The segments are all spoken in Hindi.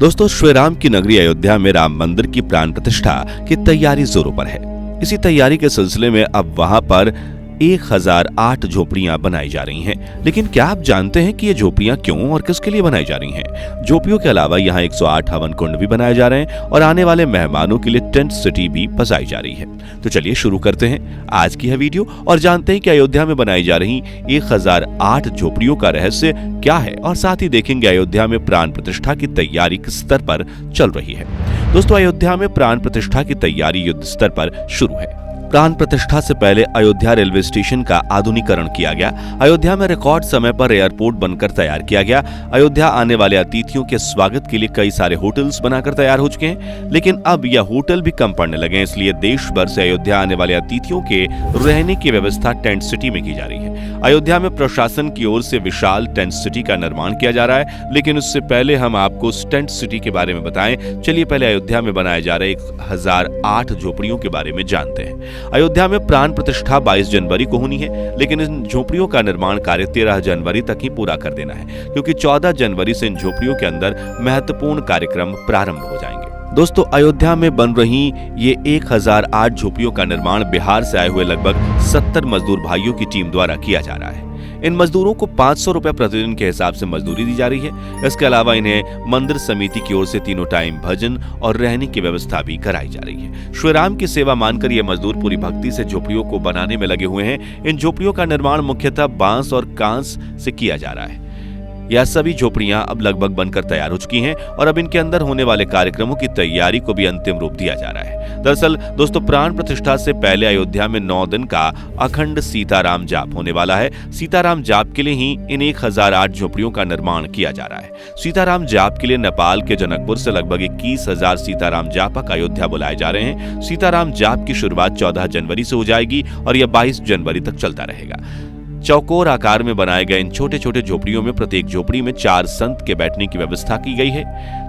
दोस्तों, श्री राम की नगरी अयोध्या में राम मंदिर की प्राण प्रतिष्ठा की तैयारी जोरों पर है। इसी तैयारी के सिलसिले में अब वहां पर 1008 झोपड़ियां बनाई जा रही हैं। लेकिन क्या आप जानते हैं कि ये झोपड़ियां क्यों और किसके लिए बनाई जा रही हैं? झोपड़ियों के अलावा यहाँ 108 हवन कुंड भी बनाए जा रहे हैं और आने वाले मेहमानों के लिए टेंट सिटी भी बसाई जा रही है। तो चलिए शुरू करते हैं आज की यह वीडियो और जानते हैं कि अयोध्या में बनाई जा रही 1008 झोपड़ियों का रहस्य क्या है, और साथ ही देखेंगे अयोध्या में प्राण प्रतिष्ठा की तैयारी किस स्तर पर चल रही है। दोस्तों, अयोध्या में प्राण प्रतिष्ठा की तैयारी युद्ध स्तर पर शुरू है। प्राण प्रतिष्ठा से पहले अयोध्या रेलवे स्टेशन का आधुनिकीकरण किया गया। अयोध्या में रिकॉर्ड समय पर एयरपोर्ट बनकर तैयार किया गया। अयोध्या आने वाले अतिथियों के स्वागत के लिए कई सारे होटल्स बनाकर तैयार हो चुके हैं, लेकिन अब यह होटल भी कम पड़ने लगे हैं। इसलिए देश भर से अयोध्या आने वाले अतिथियों के रहने की व्यवस्था टेंट सिटी में की जा रही है। अयोध्या में प्रशासन की ओर से विशाल टेंट सिटी का निर्माण किया जा रहा है, लेकिन उससे पहले हम आपको टेंट सिटी के बारे में बताएं। चलिए पहले अयोध्या में बनाए जा रहे 1008 झोपड़ियों के बारे में जानते हैं। अयोध्या में प्राण प्रतिष्ठा 22 जनवरी को होनी है, लेकिन इन झोपड़ियों का निर्माण कार्य 13 जनवरी तक ही पूरा कर देना है, क्योंकि 14 जनवरी से इन झोपड़ियों के अंदर महत्वपूर्ण कार्यक्रम प्रारंभ हो जाएंगे। दोस्तों, अयोध्या में बन रही ये 1008 झोपड़ियों का निर्माण बिहार से आए हुए लगभग 70 मजदूर भाइयों की टीम द्वारा किया जा रहा है। इन मजदूरों को 500 रुपए प्रतिदिन के हिसाब से मजदूरी दी जा रही है। इसके अलावा इन्हें मंदिर समिति की ओर से तीनों टाइम भजन और रहने की व्यवस्था भी कराई जा रही है। श्री राम की सेवा मानकर ये मजदूर पूरी भक्ति से झोपड़ियों को बनाने में लगे हुए हैं। इन झोपड़ियों का निर्माण मुख्यतः बांस और कांस से किया जा रहा है। यह सभी झोपड़ियां अब लगभग बनकर तैयार हो चुकी हैं और अब इनके अंदर होने वाले कार्यक्रमों की तैयारी को भी अंतिम रूप दिया जा रहा है। दरअसल दोस्तों, प्राण प्रतिष्ठा से पहले अयोध्या में 9 दिन का अखंड सीताराम जाप होने वाला है। सीताराम जाप के लिए ही इन 1008 झोपड़ियों का निर्माण किया जा रहा है। सीताराम जाप के लिए नेपाल के जनकपुर से लगभग 21,000 सीताराम जापक अयोध्या बुलाए जा रहे हैं। सीताराम जाप की शुरुआत 14 जनवरी से हो जाएगी और यह 22 जनवरी तक चलता रहेगा। चौकोर आकार में बनाए गए इन छोटे छोटे झोपड़ियों में प्रत्येक झोपड़ी में 4 संत के बैठने की व्यवस्था की गई है।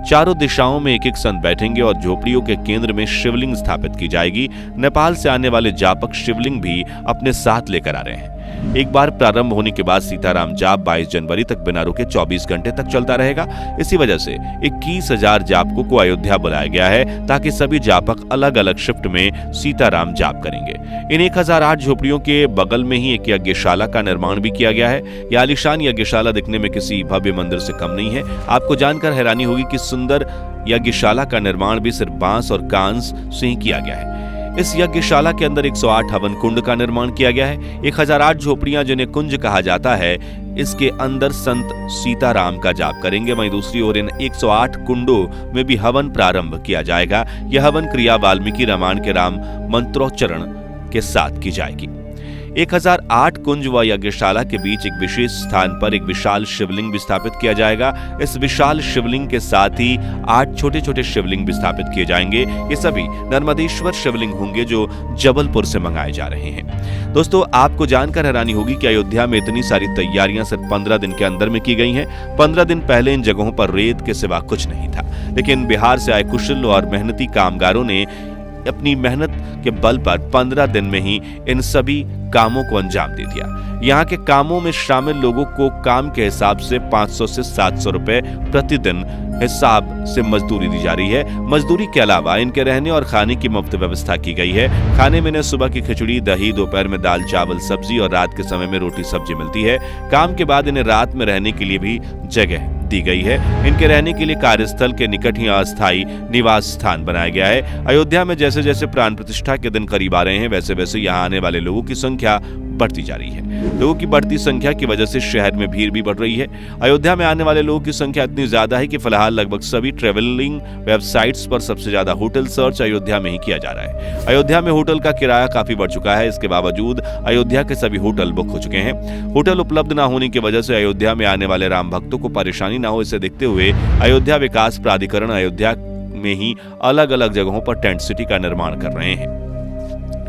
चारों दिशाओं में एक एक संत बैठेंगे और झोपड़ियों के केंद्र में शिवलिंग स्थापित की जाएगी। नेपाल से आने वाले जापक शिवलिंग भी अपने साथ लेकर आ रहे हैं। एक बार प्रारंभ होने के बाद सीताराम जाप 22 जनवरी तक बिना रुके 24 घंटे तक चलता रहेगा। इसी वजह से 21,000 जापकों को अयोध्या बुलाया गया है, ताकि सभी जापक अलग अलग शिफ्ट में सीताराम जाप करेंगे। इन 1008 झोपड़ियों के बगल में ही एक यज्ञशाला का निर्माण भी किया गया है। यह आलीशान यज्ञशाला दिखने में किसी भव्य मंदिर से कम नहीं है। आपको जानकर हैरानी होगी कि सुंदर यज्ञशाला का निर्माण भी सिर्फ बांस और कांस से ही किया गया है। इस यज्ञशाला के अंदर 108 हवन कुंड का निर्माण किया गया है। 1008 झोपड़ियां जिन्हें कुंज कहा जाता है, इसके अंदर संत सीताराम का जाप करेंगे। वहीं दूसरी ओर इन 108 कुंडों में भी हवन प्रारंभ किया जाएगा। यह हवन क्रिया वाल्मीकि रामायण के राम मंत्रोच्चारण के साथ की जाएगी। 1008 कुंज व यज्ञशाला के बीच एक विशेष स्थान पर एक विशाल शिवलिंग भी स्थापित किया जाएगा। इस विशाल शिवलिंग के साथ ही 8 छोटे छोटे शिवलिंग भी स्थापित किए जाएंगे। ये सभी नर्मदेश्वर शिवलिंग होंगे जो जबलपुर से मंगाए जा रहे हैं। दोस्तों, आपको जानकर हैरानी होगी कि अयोध्या में इतनी सारी तैयारियां सिर्फ 15 दिन के अंदर में की गई हैं। 15 दिन पहले इन जगहों पर रेत के सिवा कुछ नहीं था, लेकिन बिहार से आए कुशल और मेहनती कामगारों ने अपनी मेहनत के बल पर 15 दिन में ही इन सभी कामों को अंजाम दे दिया। यहाँ के कामों में शामिल लोगों को काम के हिसाब से 500 से 700 रुपए प्रतिदिन हिसाब से मजदूरी दी जा रही है। मजदूरी के अलावा इनके रहने और खाने की मुफ्त व्यवस्था की गई है। खाने में इन्हें सुबह की खिचड़ी, दही, दोपहर में दाल चावल सब्जी और रात के समय में रोटी सब्जी मिलती है। काम के बाद इन्हें रात में रहने के लिए भी जगह दी गई है। इनके रहने के लिए कार्यस्थल के निकट ही अस्थायी निवास स्थान बनाया गया है। अयोध्या में जैसे जैसे प्राण प्रतिष्ठा के दिन करीब आ रहे हैं, वैसे वैसे यहाँ आने वाले लोगों की संख्या बढ़ती जा रही है। लोगों की बढ़ती संख्या की वजह से शहर में भीड़ भी बढ़ रही है। अयोध्या में आने वाले लोगों की संख्या इतनी ज्यादा है कि फिलहाल लगभग सभी ट्रेवलिंग वेबसाइट्स पर सबसे ज्यादा होटल सर्च अयोध्या में ही किया जा रहा है। अयोध्या में होटल का किराया काफी बढ़ चुका है। इसके बावजूद अयोध्या के सभी होटल बुक हो चुके हैं। होटल उपलब्ध न होने की वजह से अयोध्या में आने वाले राम भक्तों को परेशानी न हो, इसे देखते हुए अयोध्या विकास प्राधिकरण अयोध्या में ही अलग अलग जगहों पर टेंट सिटी का निर्माण कर रहे हैं।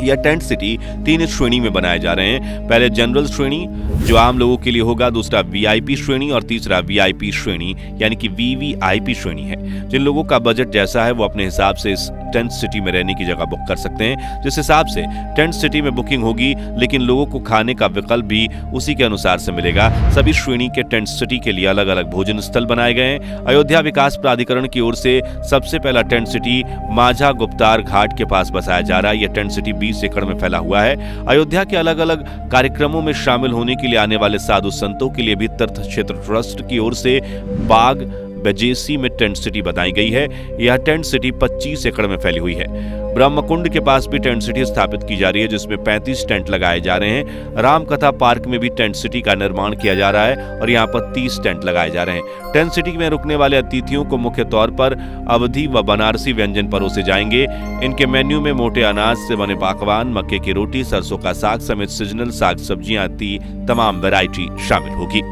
यह टेंट सिटी 3 श्रेणी में बनाए जा रहे हैं। पहले जनरल श्रेणी जो आम लोगों के लिए होगा, दूसरा वीआईपी श्रेणी और तीसरा वीआईपी श्रेणी यानी कि वीवीआईपी श्रेणी है। जिन लोगों का बजट जैसा है वो अपने हिसाब से इस टेंट सिटी में रहने की जगह बुक कर सकते हैं। जिस हिसाब से टेंट सिटी में बुकिंग होगी, लेकिन लोगों को खाने का विकल्प भी उसी के अनुसार से मिलेगा। सभी श्रेणी के टेंट सिटी के लिए अलग अलग भोजन स्थल बनाए गए हैं। अयोध्या विकास प्राधिकरण की ओर से सबसे पहला टेंट सिटी माझा गुप्तार घाट के पास बसाया जा रहा है। यह टेंट सिटी 20 एकड़ में फैला हुआ है। अयोध्या के अलग अलग कार्यक्रमों में शामिल होने के लिए आने वाले साधु संतों के लिए भी तीर्थ क्षेत्र ट्रस्ट की ओर से बाग बेजेसी में टेंट सिटी बनाई गई है। यह टेंट सिटी 25 एकड़ में फैली हुई है। ब्रह्मकुंड के पास भी टेंट सिटी स्थापित की जा रही है, जिसमें 35 टेंट लगाए जा रहे हैं। रामकथा पार्क में भी टेंट सिटी का निर्माण किया जा रहा है और यहाँ पर 30 टेंट लगाए जा रहे हैं। टेंट सिटी में रुकने वाले अतिथियों को मुख्य तौर पर अवधी व बनारसी व्यंजन परोसे जाएंगे। इनके मेन्यू में मोटे अनाज से बने पकवान, मक्के की रोटी, सरसों का साग समेत सीजनल साग सब्जियां आदि तमाम वैरायटी शामिल होगी।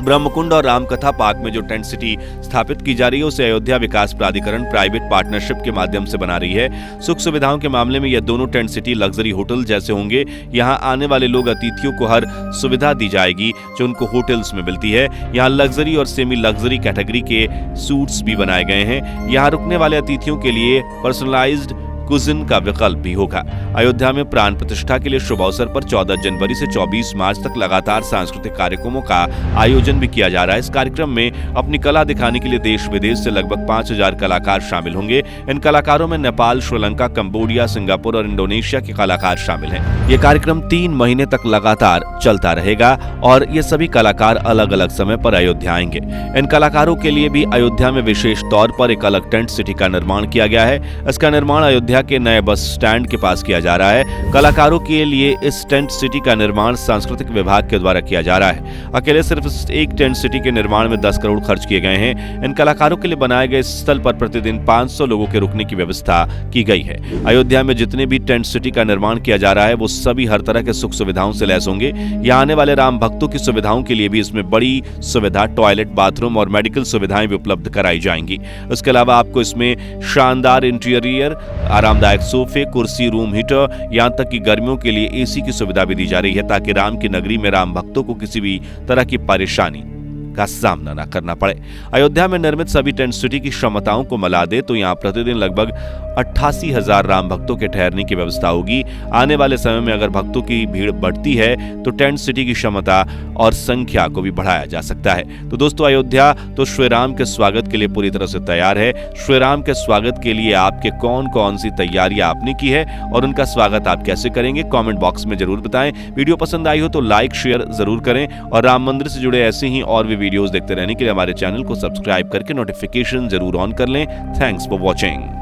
ब्रह्मकुंड और रामकथा पार्क में जो टेंट सिटी स्थापित की जा रही है उसे अयोध्या विकास प्राधिकरण प्राइवेट पार्टनरशिप के माध्यम से बना रही है। सुख सुविधाओं के मामले में यह दोनों टेंट सिटी लग्जरी होटल जैसे होंगे। यहाँ आने वाले लोग अतिथियों को हर सुविधा दी जाएगी जो उनको होटल्स में मिलती है। यहाँ लग्जरी और सेमी लग्जरी कैटेगरी के सूट्स भी बनाए गए हैं। यहाँ रुकने वाले अतिथियों के लिए पर्सनलाइज्ड कुजिन का विकल्प भी होगा। अयोध्या में प्राण प्रतिष्ठा के लिए शुभ अवसर पर 14 जनवरी से 24 मार्च तक लगातार सांस्कृतिक कार्यक्रमों का आयोजन भी किया जा रहा है। इस कार्यक्रम में अपनी कला दिखाने के लिए देश विदेश से लगभग 5000 कलाकार शामिल होंगे। इन कलाकारों में नेपाल, श्रीलंका, कंबोडिया, सिंगापुर और इंडोनेशिया के कलाकार शामिल हैं। ये कार्यक्रम 3 महीने तक लगातार चलता रहेगा और ये सभी कलाकार अलग अलग समय पर अयोध्या आएंगे। इन कलाकारों के लिए भी अयोध्या में विशेष तौर पर एक अलग टेंट सिटी का निर्माण किया गया है। इसका निर्माण अयोध्या के नए बस स्टैंड के पास किया जा रहा है। कलाकारों के लिए इस टेंट सिटी का निर्माण सांस्कृतिक विभाग के द्वारा किया जा रहा है। अकेले सिर्फ एक टेंट सिटी के निर्माण में 10 करोड़ खर्च किए गए हैं। इन कलाकारों के लिए बनाए गए स्थल पर प्रतिदिन 500 लोगों के रुकने की व्यवस्था की गई है। अयोध्या में जितने भी टेंट सिटी का निर्माण किया जा रहा है वो सभी हर तरह के सुख सुविधाओं से लैस होंगे। यहाँ आने वाले राम भक्तों की सुविधाओं के लिए भी इसमें बड़ी सुविधा, टॉयलेट, बाथरूम और मेडिकल सुविधाएं भी उपलब्ध कराई जाएंगी। इसके अलावा आपको इसमें शानदार इंटीरियर, आरामदायक सोफे, कुर्सी, रूम हीटर, यहां तक कि गर्मियों के लिए एसी की सुविधा भी दी जा रही है ताकि राम की नगरी में राम भक्तों को किसी भी तरह की परेशानी का सामना न करना पड़े। अयोध्या में निर्मित सभी टेंट सिटी की क्षमताओं को मिला दे तो यहाँ प्रतिदिन लगभग 88,000 राम भक्तों के ठहरने की व्यवस्था होगी। आने वाले समय में अगर भक्तों की भीड़ बढ़ती है तो टेंट सिटी की क्षमता और संख्या को भी बढ़ाया जा सकता है। तो दोस्तों, अयोध्या तो श्री राम के स्वागत के लिए पूरी तरह से तैयार है। श्री राम के स्वागत के लिए आपके कौन कौन सी तैयारियां आपने की है और उनका स्वागत आप कैसे करेंगे, कमेंट बॉक्स में जरूर बताएं। वीडियो पसंद आई हो तो लाइक शेयर जरूर करें और राम मंदिर से जुड़े ऐसे ही और भी वीडियोस देखते रहने के लिए हमारे चैनल को सब्सक्राइब करके नोटिफिकेशन जरूर ऑन कर लें। Thanks for watching.